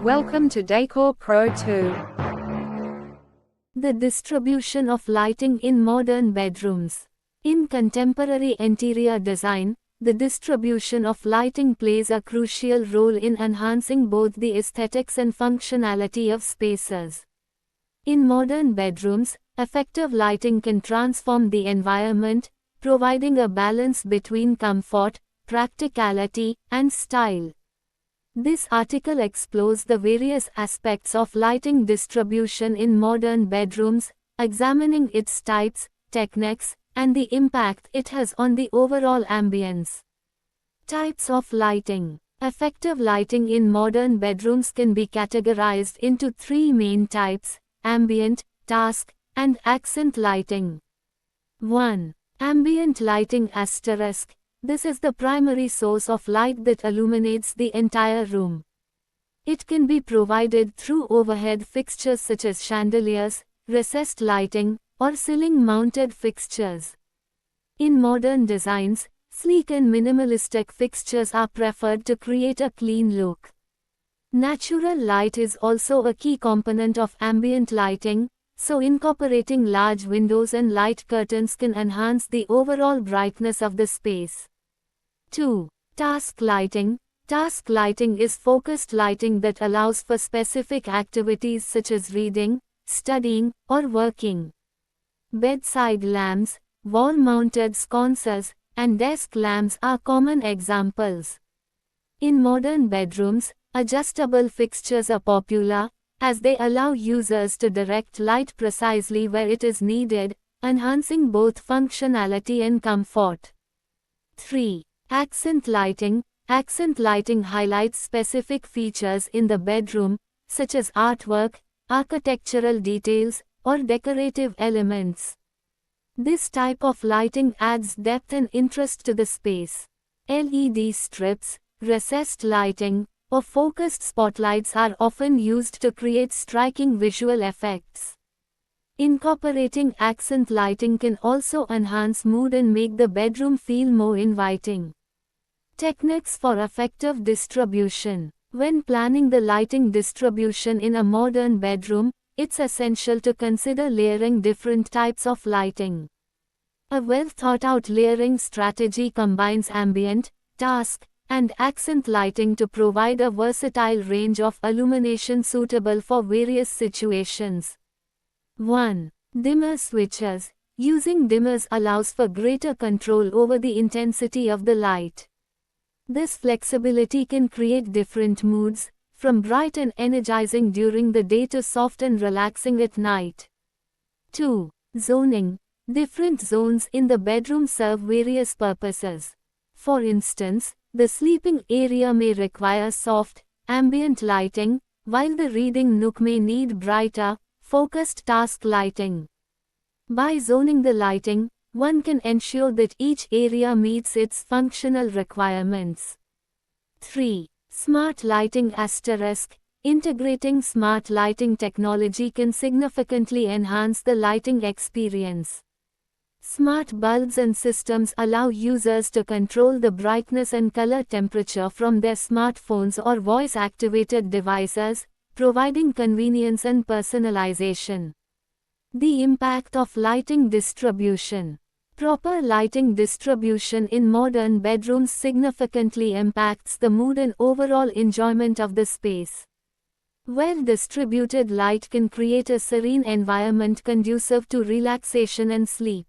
Welcome to Decor Pro 2. The distribution of lighting in modern bedrooms. In contemporary interior design, the distribution of lighting plays a crucial role in enhancing both the aesthetics and functionality of spaces. In modern bedrooms, effective lighting can transform the environment, providing a balance between comfort, practicality, and style. This article explores the various aspects of lighting distribution in modern bedrooms, examining its types, techniques, and the impact it has on the overall ambience. Types of lighting. Effective lighting in modern bedrooms can be categorized into three main types: ambient, task, and accent lighting. 1. Ambient lighting **. This is the primary source of light that illuminates the entire room. It can be provided through overhead fixtures such as chandeliers, recessed lighting, or ceiling-mounted fixtures. In modern designs, sleek and minimalistic fixtures are preferred to create a clean look. Natural light is also a key component of ambient lighting, so incorporating large windows and light curtains can enhance the overall brightness of the space. 2. Task lighting. Task lighting is focused lighting that allows for specific activities such as reading, studying, or working. Bedside lamps, wall-mounted sconces, and desk lamps are common examples. In modern bedrooms, adjustable fixtures are popular, as they allow users to direct light precisely where it is needed, enhancing both functionality and comfort. 3. Accent lighting. Accent lighting highlights specific features in the bedroom, such as artwork, architectural details, or decorative elements. This type of lighting adds depth and interest to the space. LED strips, recessed lighting, or focused spotlights are often used to create striking visual effects. Incorporating accent lighting can also enhance mood and make the bedroom feel more inviting. Techniques for effective distribution. When planning the lighting distribution in a modern bedroom, it's essential to consider layering different types of lighting. A well-thought-out layering strategy combines ambient, task, and accent lighting to provide a versatile range of illumination suitable for various situations. 1. Dimmer switches. Using dimmers allows for greater control over the intensity of the light. This flexibility can create different moods, from bright and energizing during the day to soft and relaxing at night. 2. Zoning. Different zones in the bedroom serve various purposes. For instance, the sleeping area may require soft, ambient lighting, while the reading nook may need brighter, focused task lighting. By zoning the lighting, one can ensure that each area meets its functional requirements. 3. Smart lighting **. Integrating smart lighting technology can significantly enhance the lighting experience. Smart bulbs and systems allow users to control the brightness and color temperature from their smartphones or voice-activated devices, providing convenience and personalization. The impact of lighting distribution. Proper lighting distribution in modern bedrooms significantly impacts the mood and overall enjoyment of the space. Well-distributed light can create a serene environment conducive to relaxation and sleep.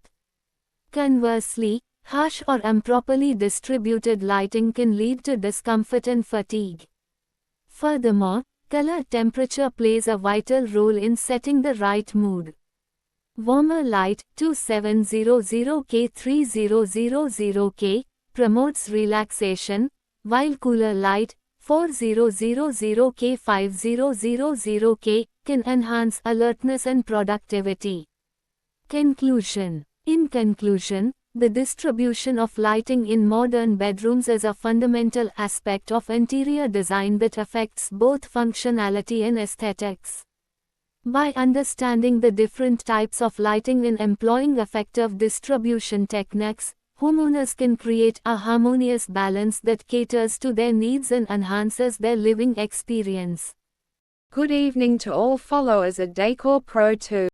Conversely, harsh or improperly distributed lighting can lead to discomfort and fatigue. Furthermore, color temperature plays a vital role in setting the right mood. Warmer light 2700K 3000K promotes relaxation, while cooler light 4000K 5000K can enhance alertness and productivity. Conclusion. In conclusion, the distribution of lighting in modern bedrooms is a fundamental aspect of interior design that affects both functionality and aesthetics. By understanding the different types of lighting and employing effective distribution techniques, homeowners can create a harmonious balance that caters to their needs and enhances their living experience. Good evening to all followers of Decor Pro 2.